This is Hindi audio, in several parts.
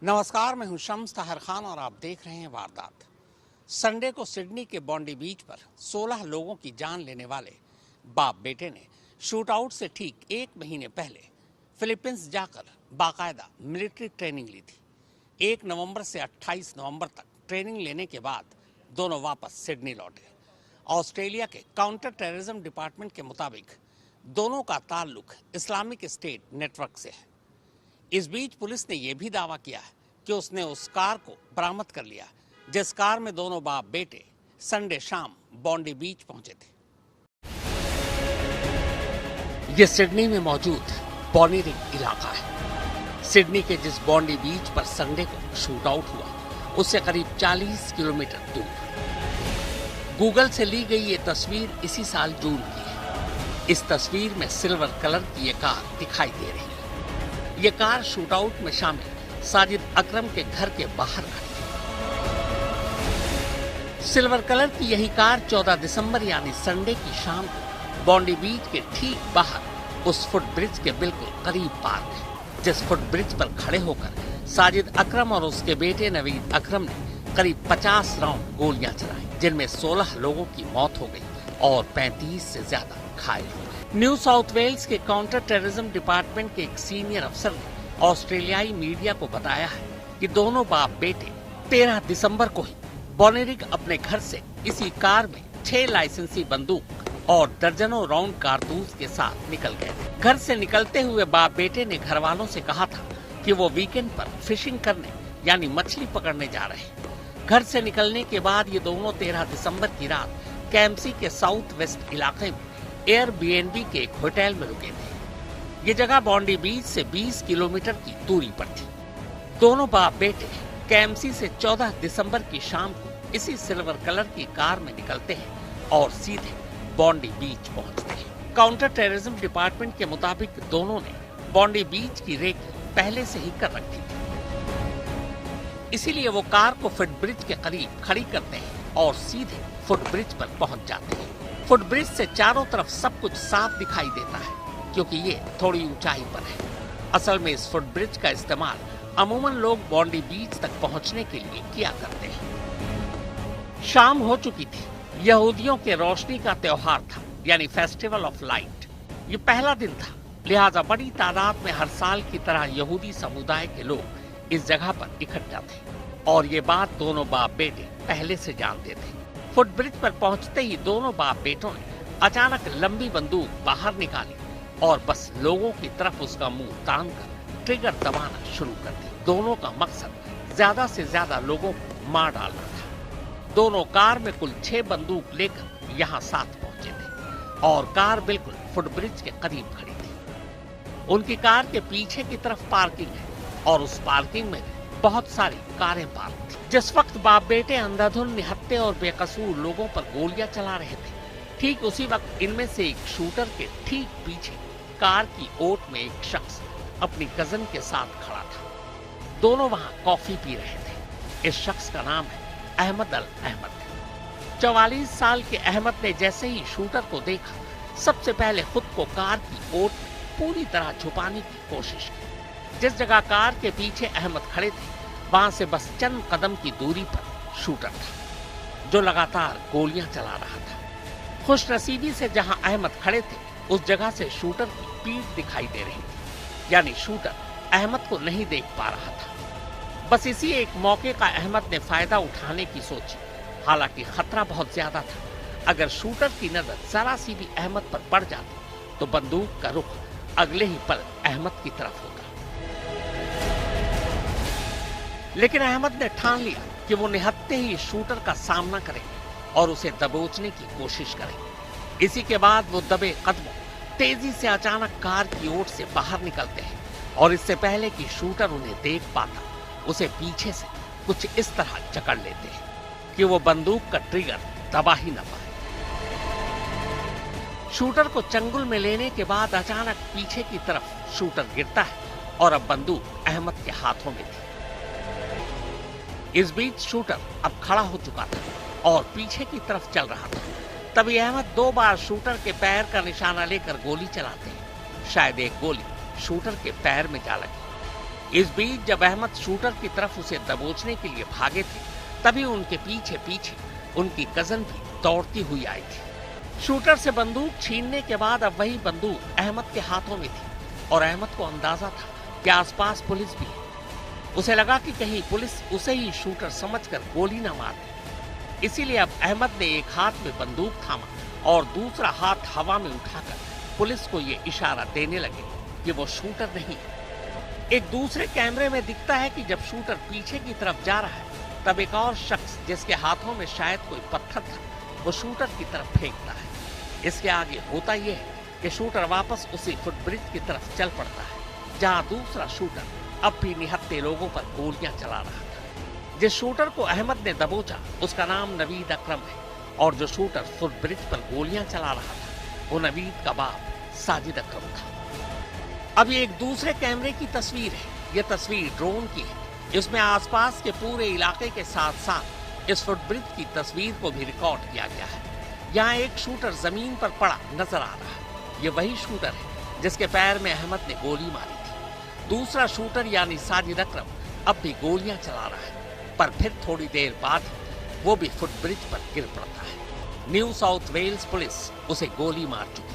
नमस्कार, मैं हूं शम्स ताहिर खान और आप देख रहे हैं वारदात। संडे को सिडनी के बॉन्डी बीच पर 16 लोगों की जान लेने वाले बाप बेटे ने शूटआउट से ठीक 1 महीने पहले फिलीपींस जाकर बाकायदा मिलिट्री ट्रेनिंग ली थी। 1 नवंबर से 28 नवंबर तक ट्रेनिंग लेने के बाद दोनों वापस सिडनी लौटे। ऑस्ट्रेलिया के काउंटर टेररिज्म डिपार्टमेंट के मुताबिक दोनों का ताल्लुक इस्लामिक स्टेट नेटवर्क से है। इस बीच पुलिस ने यह भी दावा किया है कि उसने उस कार को बरामद कर लिया जिस कार में दोनों बाप बेटे संडे शाम बॉन्डी बीच पहुंचे थे। यह सिडनी में मौजूद बॉनीरिंग इलाका है। सिडनी के जिस बॉन्डी बीच पर संडे को शूट आउट हुआ उससे करीब 40 किलोमीटर दूर। गूगल से ली गई ये तस्वीर इसी साल जून की है। इस तस्वीर में सिल्वर कलर की यह कार दिखाई दे रही है। ये कार शूटआउट में शामिल साजिद अकरम के घर के बाहर खड़ी है। सिल्वर कलर की यही कार 14 दिसंबर यानी संडे की शाम को बॉन्डी बीच के ठीक बाहर उस फुटब्रिज के बिल्कुल करीब पार्क है, जिस फुटब्रिज पर खड़े होकर साजिद अकरम और उसके बेटे नवीद अकरम ने करीब 50 राउंड गोलियां चलाई, जिनमें 16 लोगों की मौत हो गई और 35 से ज्यादा घायल हो गए। न्यू साउथ वेल्स के काउंटर टेररिज्म डिपार्टमेंट के एक सीनियर अफसर ने ऑस्ट्रेलियाई मीडिया को बताया है कि दोनों बाप बेटे 13 दिसंबर को ही बॉनेरिग अपने घर से इसी कार में 6 लाइसेंसी बंदूक और दर्जनों राउंड कारतूस के साथ निकल गए थे। घर से निकलते हुए बाप बेटे ने घर वालों से कहा था कि वो वीकेंड पर फिशिंग करने यानी मछली पकड़ने जा रहे हैं। घर से निकलने के बाद ये दोनों 13 दिसंबर की रात कैम्पसी के साउथ वेस्ट इलाके में एयरबीएनबी के एक होटल में रुके थे। ये जगह बॉन्डी बीच से 20 किलोमीटर की दूरी पर थी। दोनों बाप बेटे कैम्पसी से 14 दिसंबर की शाम को इसी सिल्वर कलर की कार में निकलते हैं और सीधे बॉन्डी बीच पहुंचते हैं। काउंटर टेररिज्म डिपार्टमेंट के मुताबिक दोनों ने बॉन्डी बीच की रेकी पहले से ही कर रखी थी, इसीलिए वो कार को फुटब्रिज के करीब खड़ी करते हैं और सीधे फुटब्रिज पर पहुंच जाते हैं। फुटब्रिज से चारों तरफ सब कुछ साफ दिखाई देता है क्योंकि ये थोड़ी ऊंचाई पर है। असल में इस फुटब्रिज का इस्तेमाल अमूमन लोग बॉन्डी बीच तक पहुंचने के लिए किया करते हैं। शाम हो चुकी थी। यहूदियों के रोशनी का त्योहार था यानी फेस्टिवल ऑफ लाइट। ये पहला दिन था, लिहाजा बड़ी तादाद में हर साल की तरह यहूदी समुदाय के लोग इस जगह पर इकट्ठा थे और ये बात दोनों बाप बेटे पहले से जानते थे। फुटब्रिज पर पहुंचते ही दोनों बाप बेटों ने अचानक लंबी बंदूक बाहर निकाली और बस लोगों की तरफ उसका मुंह तान कर ट्रिगर दबाना शुरू कर दिया। दोनों का मकसद ज्यादा से ज्यादा लोगों को मार डालना था। दोनों कार में कुल 6 बंदूक लेकर यहाँ साथ पहुंचे थे और कार बिल्कुल फुटब्रिज के करीब खड़ी थी। उनकी कार के पीछे की तरफ पार्किंग है और उस पार्किंग में बहुत सारी कारें पार्क थी। जिस वक्त बाप बेटे अंधाधुंध निहत्थे और बेकसूर लोगों पर गोलियां चला रहे थे, ठीक उसी वक्त इनमें से एक शूटर के ठीक पीछे कार की ओट में एक शख्स अपनी कजन के साथ खड़ा था। दोनों वहां कॉफी पी रहे थे। इस शख्स का नाम है अहमद अल अहमद। 44 साल के अहमद ने जैसे ही शूटर को देखा, सबसे पहले खुद को कार की ओट में पूरी तरह छुपाने की कोशिश की। जिस जगह कार के पीछे अहमद खड़े थे, वहां से बस चंद कदम की दूरी पर शूटर था जो लगातार गोलियां चला रहा था। खुशनसीबी से जहां अहमद खड़े थे उस जगह से शूटर की पीठ दिखाई दे रही थी, यानी शूटर अहमद को नहीं देख पा रहा था। बस इसी एक मौके का अहमद ने फायदा उठाने की सोची। हालांकि खतरा बहुत ज्यादा था। अगर शूटर की नजर जरा सी भी अहमद पर पड़ जाती तो बंदूक का रुख अगले ही पल अहमद की तरफ होता। लेकिन अहमद ने ठान लिया कि वो निहत्ते ही शूटर का सामना करेंगे और उसे दबोचने की कोशिश करेंगे। इसी के बाद वो दबे कदमों तेजी से अचानक कार की ओर से बाहर निकलते हैं और इससे पहले कि शूटर उन्हें देख पाता, उसे पीछे से कुछ इस तरह जकड़ लेते हैं कि वो बंदूक का ट्रिगर दबा ही न पाए। शूटर को चंगुल में लेने के बाद अचानक पीछे की तरफ शूटर गिरता है और अब बंदूक अहमद के हाथों में थी। इस बीच शूटर अब खड़ा हो चुका था और पीछे की तरफ चल रहा था। तभी अहमद 2 बार शूटर के पैर का निशाना लेकर गोली चलाते हैं। शायद एक गोली शूटर के पैर में जा लगी। इस बीच जब अहमद शूटर की तरफ उसे दबोचने के लिए भागे थे, तभी उनके पीछे पीछे उनकी कजन भी दौड़ती हुई आई थी। शूटर से बंदूक छीनने के बाद अब वही बंदूक अहमद के हाथों में थी और अहमद को अंदाजा था कि आसपास पुलिस भी है। उसे लगा कि कहीं पुलिस उसे ही शूटर समझकर गोली न मार दे। इसीलिए अब अहमद ने एक हाथ में बंदूक थामा और दूसरा हाथ हवा में उठाकर पुलिस को ये इशारा देने लगे कि वो शूटर नहीं। एक दूसरे कैमरे में दिखता है कि जब शूटर पीछे की तरफ जा रहा है, तब एक और शख्स जिसके हाथों में शायद कोई पत्थर था, वो शूटर की तरफ फेंकता है। इसके आगे होता यह है कि शूटर वापस उसी फुटब्रिज की तरफ चल पड़ता है, जहां दूसरा शूटर अब भी निहत्थे लोगों पर गोलियां चला रहा था। जिस शूटर को अहमद ने दबोचा उसका नाम नवीद अकरम है और जो शूटर फुटब्रिज पर गोलियां चला रहा था वो नवीद का बाप साजिद अकरम था। अब ये एक दूसरे कैमरे की तस्वीर है। ये तस्वीर ड्रोन की है। इसमें आसपास के पूरे इलाके के साथ साथ इस फुटब्रिज की तस्वीर को भी रिकॉर्ड किया गया है। यहाँ एक शूटर जमीन पर पड़ा नजर आ रहा है। ये वही शूटर है जिसके पैर में अहमद ने गोली मारी थी। दूसरा शूटर यानी साजिद अकरम अब भी गोलियां चला रहा है, पर फिर थोड़ी देर बाद वो भी फुटब्रिज पर गिर पड़ता है। न्यू साउथ वेल्स पुलिस उसे गोली मार चुकी थी।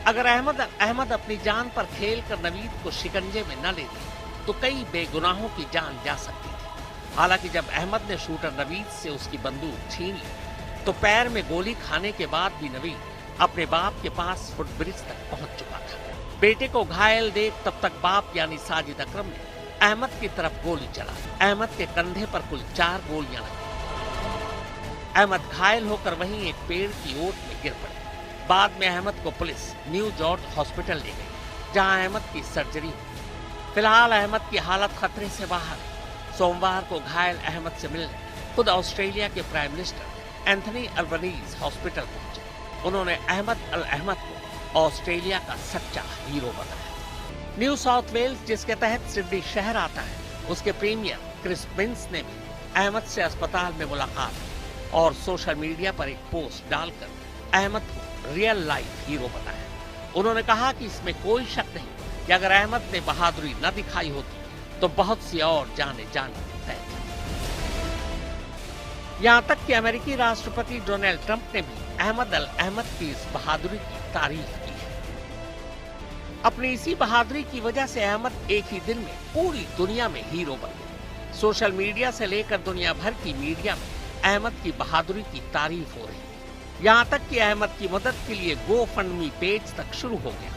अगर अहमद अपनी जान पर खेल कर नवीद को शिकंजे में न लेते तो कई बेगुनाहों की जान जा सकती थी। हालांकि जब अहमद ने शूटर नवीद से उसकी बंदूक छीन ली तो पैर में गोली खाने के बाद भी नवीद अपने बाप के पास फुटब्रिज तक पहुंच चुका था। बेटे को घायल देख तब तक बाप यानी साजिद अकरम ने अहमद की तरफ गोली चलाई। अहमद के कंधे पर कुल 4 गोलियां लगी। अहमद घायल होकर वहीं एक पेड़ की ओट में गिर पड़े। बाद में अहमद को पुलिस न्यू जॉर्ज हॉस्पिटल ले गई, जहां अहमद की सर्जरी हुई। फिलहाल अहमद की हालत खतरे से बाहर। सोमवार को घायल अहमद से मिलने खुद ऑस्ट्रेलिया के prime minister Anthony Albanese hospital पहुंचे। उन्होंने अहमद को ऑस्ट्रेलिया का सच्चा हीरो बताया। न्यू साउथ वेल्स जिसके तहत सिडनी शहर आता है, उसके प्रीमियर क्रिस मिन्स ने भी अहमद से अस्पताल में मुलाकात और सोशल मीडिया पर एक पोस्ट डालकर अहमद को रियल लाइफ हीरो बताया। उन्होंने कहा कि इसमें कोई शक नहीं कि अगर अहमद ने बहादुरी न दिखाई होती तो बहुत सी और जाने तय थी। यहां तक कि अमेरिकी राष्ट्रपति डोनाल्ड ट्रंप ने भी अहमद की इस बहादुरी की तारीफ की है। अपनी इसी बहादुरी की वजह से अहमद एक ही दिन में पूरी दुनिया में हीरो बन गए। सोशल मीडिया से लेकर दुनिया भर की मीडिया में अहमद की बहादुरी की तारीफ हो रही। यहाँ तक कि अहमद की मदद के लिए GoFundMe पेज तक शुरू हो गया।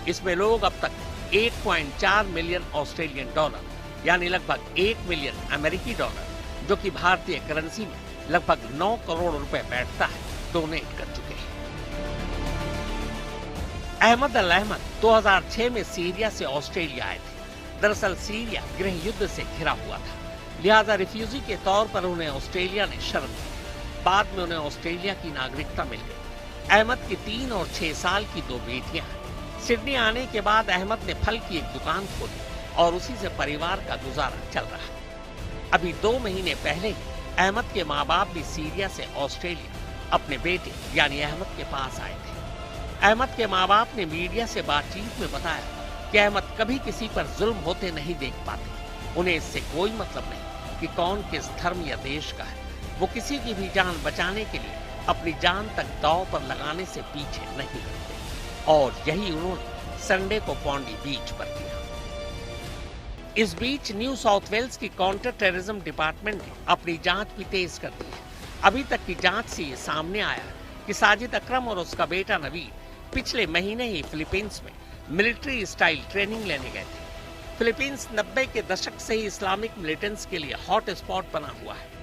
इसमें लोग अब तक 1.4 मिलियन ऑस्ट्रेलियन डॉलर यानी लगभग 1 मिलियन अमेरिकी डॉलर, जो कि भारतीय करेंसी में लगभग 9 करोड़ रुपए बैठता है, डोनेट कर चुके हैं। अहमद 2006 में सीरिया से ऑस्ट्रेलिया आए थे। दरअसल सीरिया गृह युद्ध से घिरा हुआ था, लिहाजा रिफ्यूजी के तौर पर उन्हें ऑस्ट्रेलिया ने शरण दी। बाद में उन्हें ऑस्ट्रेलिया की नागरिकता मिल गई। अहमद की 3 और 6 साल की 2 बेटियां हैं। सिडनी आने के बाद अहमद ने फल की एक दुकान खोली और उसी से परिवार का गुजारा चल रहा है। अभी 2 महीने पहले ही अहमद के माँ बाप भी सीरिया से ऑस्ट्रेलिया अपने बेटे यानी अहमद के पास आए थे। अहमद के माँ बाप ने मीडिया से बातचीत में बताया कि अहमद कभी किसी पर जुल्म होते नहीं देख पाते। उन्हें इससे कोई मतलब नहीं कि कौन किस धर्म या देश का है। वो किसी की भी जान बचाने के लिए अपनी जान तक दांव पर लगाने से पीछे नहीं हटते, और यही उन्होंने संडे को पॉन्डी बीच पर किया। इस बीच न्यू साउथ वेल्स की काउंटर टेररिज्म डिपार्टमेंट ने अपनी जांच भी तेज कर दी है। अभी तक की जांच से ये सामने आया कि साजिद अकरम और उसका बेटा नवीद पिछले महीने ही फिलीपींस में मिलिट्री स्टाइल ट्रेनिंग लेने गए थे। फिलीपींस 90 के दशक से ही इस्लामिक मिलिटेंट्स के लिए हॉट स्पॉट बना हुआ है।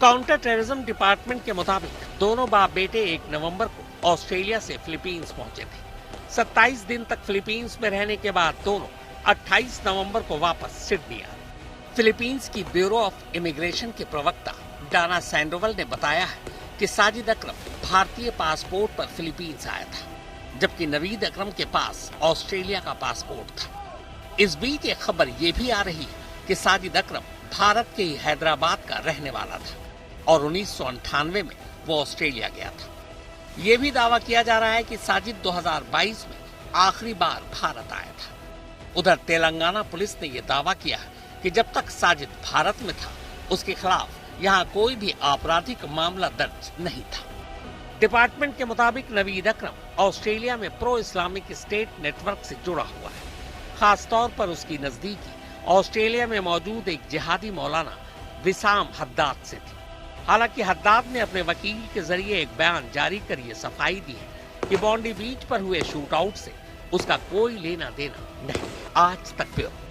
काउंटर टेररिज्म डिपार्टमेंट के मुताबिक दोनों बाप बेटे 1 नवंबर को ऑस्ट्रेलिया से फिलीपींस पहुंचे थे। 27 दिन तक फिलीपींस में रहने के बाद दोनों 28 नवंबर को वापस सिडनी आए। फिलीपींस की ब्यूरो ऑफ इमिग्रेशन के प्रवक्ता डाना सैंडोवल ने बताया है कि साजिद अकरम भारतीय पासपोर्ट पर फिलीपींस आया था, जबकि नवीद अकरम के पास ऑस्ट्रेलिया का पासपोर्ट था। इस बीच एक खबर ये भी आ रही है कि साजिद अकरम भारत के हैदराबाद का रहने वाला था और 1998 में वो ऑस्ट्रेलिया गया था। ये भी दावा किया जा रहा है कि साजिद 2022 में आखिरी बार भारत आया था। उधर तेलंगाना पुलिस ने यह दावा किया कि जब तक साजिद भारत में था, उसके खिलाफ यहाँ कोई भी आपराधिक मामला दर्ज नहीं था। डिपार्टमेंट के मुताबिक नवीद अकरम ऑस्ट्रेलिया में प्रो इस्लामिक स्टेट नेटवर्क से जुड़ा हुआ है। खास तौर पर उसकी नजदीकी ऑस्ट्रेलिया में मौजूद एक जिहादी मौलाना विसाम हद्दाद से थी। हालांकि हद्दाद ने अपने वकील के जरिए एक बयान जारी कर ये सफाई दी है कि बॉन्डी बीच पर हुए शूटआउट से उसका कोई लेना देना नहीं। आज तक ब्यूरो।